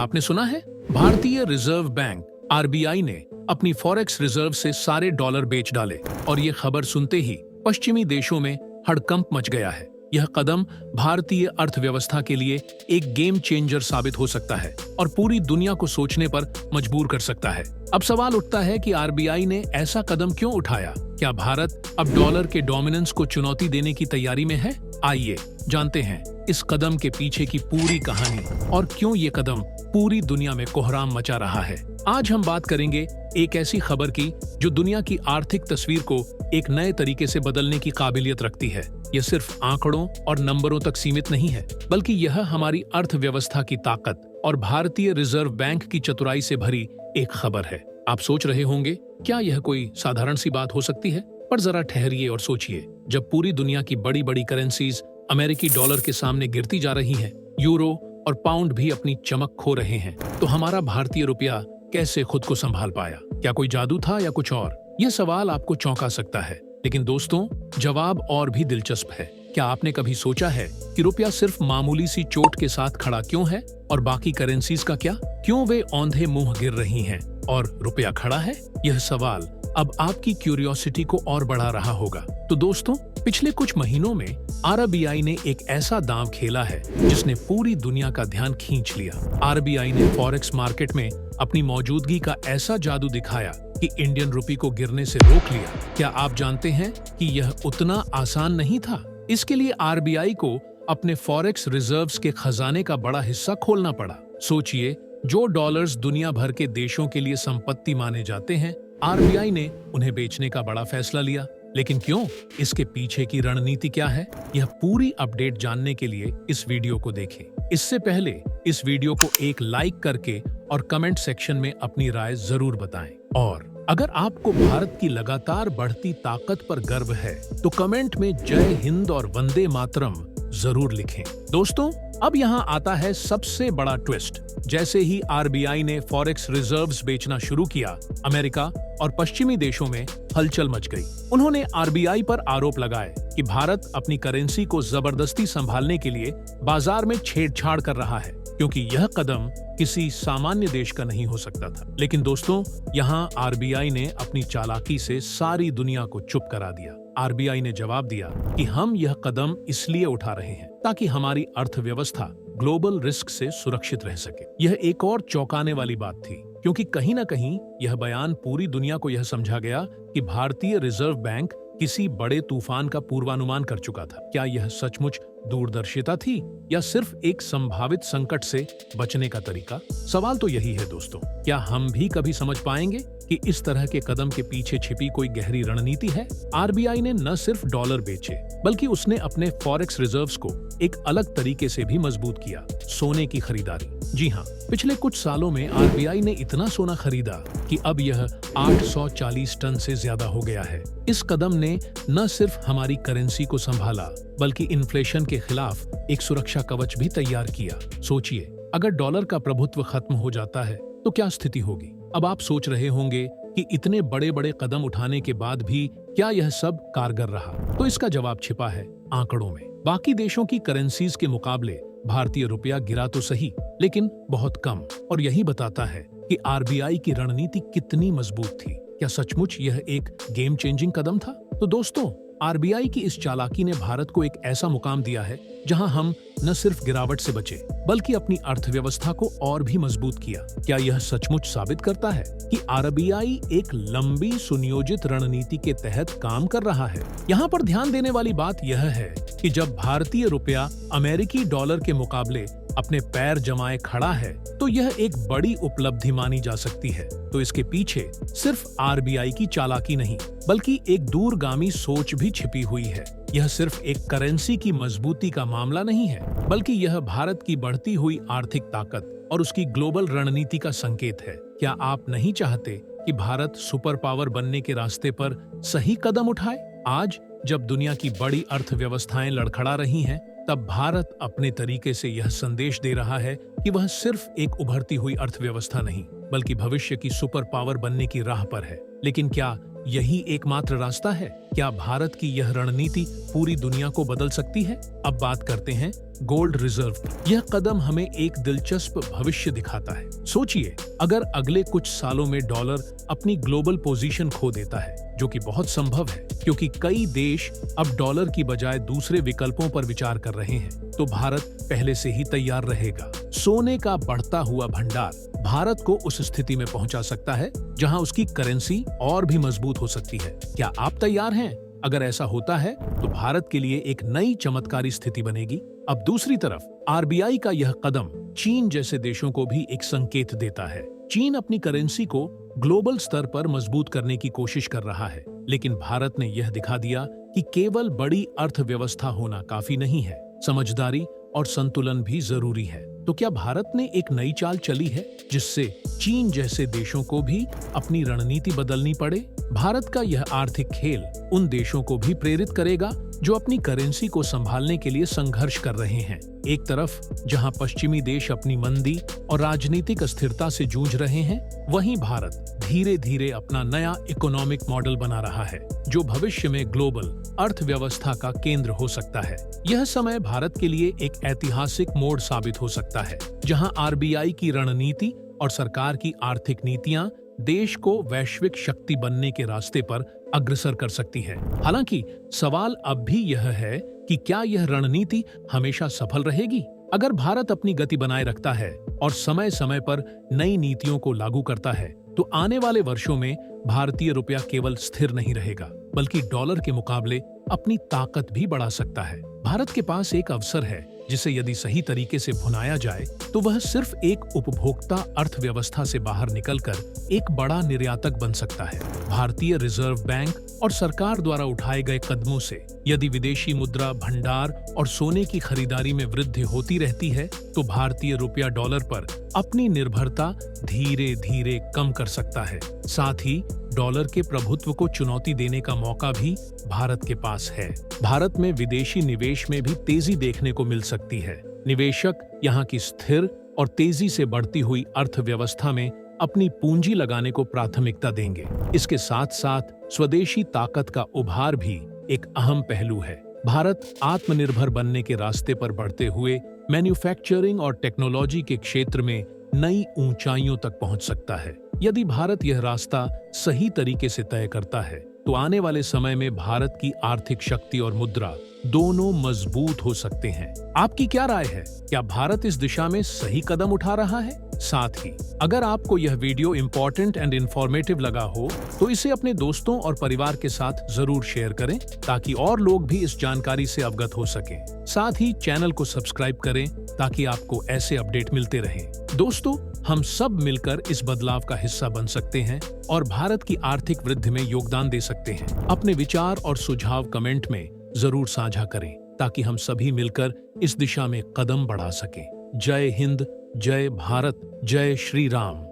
आपने सुना है? भारतीय रिजर्व बैंक आरबीआई ने अपनी फॉरेक्स रिजर्व से सारे डॉलर बेच डाले और ये खबर सुनते ही पश्चिमी देशों में हड़कंप मच गया है। यह कदम भारतीय अर्थव्यवस्था के लिए एक गेम चेंजर साबित हो सकता है और पूरी दुनिया को सोचने पर मजबूर कर सकता है। अब सवाल उठता है कि आरबीआई ने ऐसा कदम क्यों उठाया? क्या भारत अब डॉलर के डोमिनेंस को चुनौती देने की तैयारी में है? आइए जानते हैं इस कदम के पीछे की पूरी कहानी और क्यों ये कदम पूरी दुनिया में कोहराम मचा रहा है। आज हम बात करेंगे एक ऐसी खबर की जो दुनिया की आर्थिक तस्वीर को एक नए तरीके से बदलने की काबिलियत रखती है। यह सिर्फ आंकड़ों और नंबरों तक सीमित नहीं है, बल्कि यह हमारी अर्थव्यवस्था की ताकत और भारतीय रिजर्व बैंक की चतुराई से भरी एक खबर है। आप सोच रहे होंगे, क्या यह कोई साधारण सी बात हो सकती है? पर जरा ठहरिए और सोचिए। जब पूरी दुनिया की बड़ी बड़ी करेंसीज अमेरिकी डॉलर के सामने गिरती जा रही हैं, यूरो और पाउंड भी अपनी चमक खो रहे हैं, तो हमारा भारतीय रुपया कैसे खुद को संभाल पाया? क्या कोई जादू था या कुछ और? यह सवाल आपको चौंका सकता है, लेकिन दोस्तों, जवाब और भी दिलचस्प है। क्या आपने कभी सोचा है कि रुपया सिर्फ मामूली सी चोट के साथ खड़ा क्यों है और बाकी करेंसीज का क्या? क्यों वे औंधे मुंह गिर रही हैं और रुपया खड़ा है? यह सवाल अब आपकी क्यूरियोसिटी को और बढ़ा रहा होगा। तो दोस्तों, पिछले कुछ महीनों में आरबीआई ने एक ऐसा दांव खेला है जिसने पूरी दुनिया का ध्यान खींच लिया। आरबीआई ने फॉरेक्स मार्केट में अपनी मौजूदगी का ऐसा जादू दिखाया कि इंडियन रुपये को गिरने से रोक लिया। क्या आप जानते हैं कि यह उतना आसान नहीं था? इसके लिए आरबीआई को अपने फॉरेक्स रिजर्व्स के खजाने का बड़ा हिस्सा खोलना पड़ा। सोचिए, जो डॉलर्स दुनिया भर के देशों के लिए संपत्ति माने जाते हैं, आरबीआई ने उन्हें बेचने का बड़ा फैसला लिया। लेकिन क्यों? इसके पीछे की रणनीति क्या है? यह पूरी अपडेट जानने के लिए इस वीडियो को देखें। इससे पहले इस वीडियो को एक लाइक करके और कमेंट सेक्शन में अपनी राय जरूर बताएं। और अगर आपको भारत की लगातार बढ़ती ताकत पर गर्व है, तो कमेंट में जय हिंद और वंदे मातरम जरूर लिखें। दोस्तों, अब यहाँ आता है सबसे बड़ा ट्विस्ट। जैसे ही आरबीआई ने फॉरेक्स रिजर्व्स बेचना शुरू किया, अमेरिका और पश्चिमी देशों में हलचल मच गई। उन्होंने आरबीआई पर आरोप लगाए कि भारत अपनी करेंसी को जबरदस्ती संभालने के लिए बाजार में छेड़छाड़ कर रहा है, क्योंकि यह कदम किसी सामान्य देश का नहीं हो सकता था। लेकिन दोस्तों, यहाँ आरबीआई ने अपनी चालाकी से सारी दुनिया को चुप करा दिया। आरबीआई ने जवाब दिया कि हम यह कदम इसलिए उठा रहे हैं ताकि हमारी अर्थव्यवस्था ग्लोबल रिस्क से सुरक्षित रह सके। यह एक और चौंकाने वाली बात थी, क्योंकि कहीं न कहीं यह बयान पूरी दुनिया को यह समझा गया कि भारतीय रिजर्व बैंक किसी बड़े तूफान का पूर्वानुमान कर चुका था। क्या यह सचमुच दूरदर्शिता थी या सिर्फ एक संभावित संकट से बचने का तरीका? सवाल तो यही है दोस्तों, क्या हम भी कभी समझ पाएंगे कि इस तरह के कदम के पीछे छिपी कोई गहरी रणनीति है? आरबीआई ने न सिर्फ डॉलर बेचे, बल्कि उसने अपने फॉरेक्स रिजर्व्स को एक अलग तरीके से भी मजबूत किया, सोने की खरीदारी। जी हाँ, पिछले कुछ सालों में आरबीआई ने इतना सोना खरीदा कि अब यह 840 टन से ज्यादा हो गया है। इस कदम ने न सिर्फ हमारी करेंसी को संभाला, बल्कि इन्फ्लेशन के खिलाफ एक सुरक्षा कवच भी तैयार किया। सोचिए, अगर डॉलर का प्रभुत्व खत्म हो जाता है तो क्या स्थिति होगी? अब आप सोच रहे होंगे कि इतने बड़े बड़े कदम उठाने के बाद भी क्या यह सब कारगर रहा? तो इसका जवाब छिपा है आंकड़ों में। बाकी देशों की करेंसीज के मुकाबले भारतीय रुपया गिरा तो सही, लेकिन बहुत कम, और यही बताता है कि आरबीआई की रणनीति कितनी मजबूत थी। क्या सचमुच यह एक गेम चेंजिंग कदम था? तो दोस्तों, आरबीआई की इस चालाकी ने भारत को एक ऐसा मुकाम दिया है जहां हम न सिर्फ गिरावट से बचे, बल्कि अपनी अर्थव्यवस्था को और भी मजबूत किया। क्या यह सचमुच साबित करता है कि आरबीआई एक लंबी सुनियोजित रणनीति के तहत काम कर रहा है? यहाँ पर ध्यान देने वाली बात यह है कि जब भारतीय रुपया अमेरिकी डॉलर के मुकाबले अपने पैर जमाए खड़ा है, तो यह एक बड़ी उपलब्धि मानी जा सकती है। तो इसके पीछे सिर्फ आरबीआई की चालाकी नहीं, बल्कि एक दूरगामी सोच भी छिपी हुई है। यह सिर्फ एक करेंसी की मजबूती का मामला नहीं है, बल्कि यह भारत की बढ़ती हुई आर्थिक ताकत और उसकी ग्लोबल रणनीति का संकेत है। क्या आप नहीं चाहते कि भारत सुपर पावर बनने के रास्ते पर सही कदम उठाए? आज जब दुनिया की बड़ी अर्थव्यवस्थाएं लड़खड़ा रही हैं, तब भारत अपने तरीके से यह संदेश दे रहा है कि वह सिर्फ एक उभरती हुई अर्थव्यवस्था नहीं, बल्कि भविष्य की सुपर पावर बनने की राह पर है। लेकिन क्या यही एकमात्र रास्ता है? क्या भारत की यह रणनीति पूरी दुनिया को बदल सकती है? अब बात करते हैं गोल्ड रिजर्व की। यह कदम हमें एक दिलचस्प भविष्य दिखाता है। सोचिए, अगर अगले कुछ सालों में डॉलर अपनी ग्लोबल पोजीशन खो देता है, जो कि बहुत संभव है क्योंकि कई देश अब डॉलर की बजाय दूसरे विकल्पों पर विचार कर रहे हैं, तो भारत पहले से ही तैयार रहेगा। सोने का बढ़ता हुआ भंडार भारत को उस स्थिति में पहुंचा सकता है जहां उसकी करेंसी और भी मजबूत हो सकती है। क्या आप तैयार हैं? अगर ऐसा होता है तो भारत के लिए एक नई चमत्कारी स्थिति बनेगी। अब दूसरी तरफ आरबीआई का यह कदम चीन जैसे देशों को भी एक संकेत देता है। चीन अपनी करेंसी को ग्लोबल स्तर पर मजबूत करने की कोशिश कर रहा है, लेकिन भारत ने यह दिखा दिया कि केवल बड़ी अर्थव्यवस्था होना काफी नहीं है, समझदारी और संतुलन भी जरूरी है। तो क्या भारत ने एक नई चाल चली है जिससे चीन जैसे देशों को भी अपनी रणनीति बदलनी पड़े? भारत का यह आर्थिक खेल उन देशों को भी प्रेरित करेगा जो अपनी करेंसी को संभालने के लिए संघर्ष कर रहे हैं। एक तरफ जहां पश्चिमी देश अपनी मंदी और राजनीतिक अस्थिरता से जूझ रहे हैं, वहीं भारत धीरे धीरे अपना नया इकोनॉमिक मॉडल बना रहा है, जो भविष्य में ग्लोबल अर्थव्यवस्था का केंद्र हो सकता है। यह समय भारत के लिए एक ऐतिहासिक मोड़ साबित हो सकता है, जहां आरबीआई की रणनीति और सरकार की आर्थिक नीतियां देश को वैश्विक शक्ति बनने के रास्ते पर अग्रसर कर सकती है। हालांकि सवाल अब भी यह है कि क्या यह रणनीति हमेशा सफल रहेगी? अगर भारत अपनी गति बनाए रखता है और समय समय पर नई नीतियों को लागू करता है, तो आने वाले वर्षों में भारतीय रुपया केवल स्थिर नहीं रहेगा, बल्कि डॉलर के मुकाबले अपनी ताकत भी बढ़ा सकता है। भारत के पास एक अवसर है जिसे यदि सही तरीके से भुनाया जाए तो वह सिर्फ एक उपभोक्ता अर्थव्यवस्था से बाहर निकलकर एक बड़ा निर्यातक बन सकता है। भारतीय रिजर्व बैंक और सरकार द्वारा उठाए गए कदमों से यदि विदेशी मुद्रा भंडार और सोने की खरीदारी में वृद्धि होती रहती है, तो भारतीय रुपया डॉलर पर अपनी निर्भरता धीरे धीरे कम कर सकता है। साथ ही डॉलर के प्रभुत्व को चुनौती देने का मौका भी भारत के पास है। भारत में विदेशी निवेश में भी तेजी देखने को मिल सकती है। निवेशक यहाँ की स्थिर और तेजी से बढ़ती हुई अर्थव्यवस्था में अपनी पूंजी लगाने को प्राथमिकता देंगे। इसके साथ साथ स्वदेशी ताकत का उभार भी एक अहम पहलू है। भारत आत्मनिर्भर बनने के रास्ते पर बढ़ते हुए मैन्युफैक्चरिंग और टेक्नोलॉजी के क्षेत्र में नई ऊंचाइयों तक पहुंच सकता है। यदि भारत यह रास्ता सही तरीके से तय करता है, तो आने वाले समय में भारत की आर्थिक शक्ति और मुद्रा दोनों मजबूत हो सकते हैं। आपकी क्या राय है? क्या भारत इस दिशा में सही कदम उठा रहा है? साथ ही अगर आपको यह वीडियो इम्पोर्टेंट एंड इंफॉर्मेटिव लगा हो, तो इसे अपने दोस्तों और परिवार के साथ जरूर शेयर करें, ताकि और लोग भी इस जानकारी से अवगत हो सकें। साथ ही चैनल को सब्सक्राइब करें ताकि आपको ऐसे अपडेट मिलते रहें। दोस्तों, हम सब मिलकर इस बदलाव का हिस्सा बन सकते हैं और भारत की आर्थिक वृद्धि में योगदान दे सकते हैं। अपने विचार और सुझाव कमेंट में जरूर साझा करें, ताकि हम सभी मिलकर इस दिशा में कदम बढ़ा सकें। जय हिंद, जय भारत, जय श्री राम।